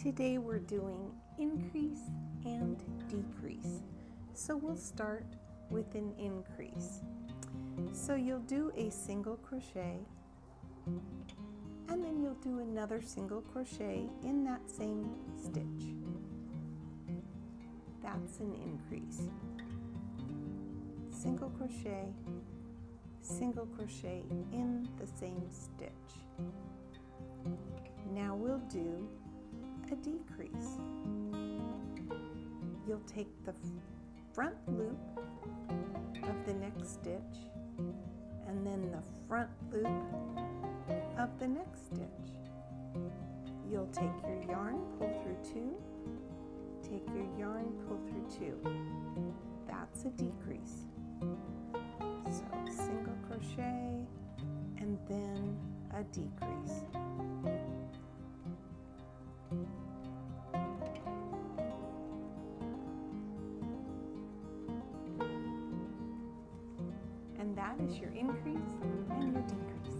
Today we're doing increase and decrease. So we'll start with an increase. So you'll do a single crochet and then you'll do another single crochet in that same stitch. That's an increase. Single crochet in the same stitch. Now we'll do a decrease. You'll take the front loop of the next stitch and then the front loop of the next stitch. You'll take your yarn, pull through two, take your yarn, pull through two. That's a decrease. So single crochet and then a decrease. And that is your increase and your decrease.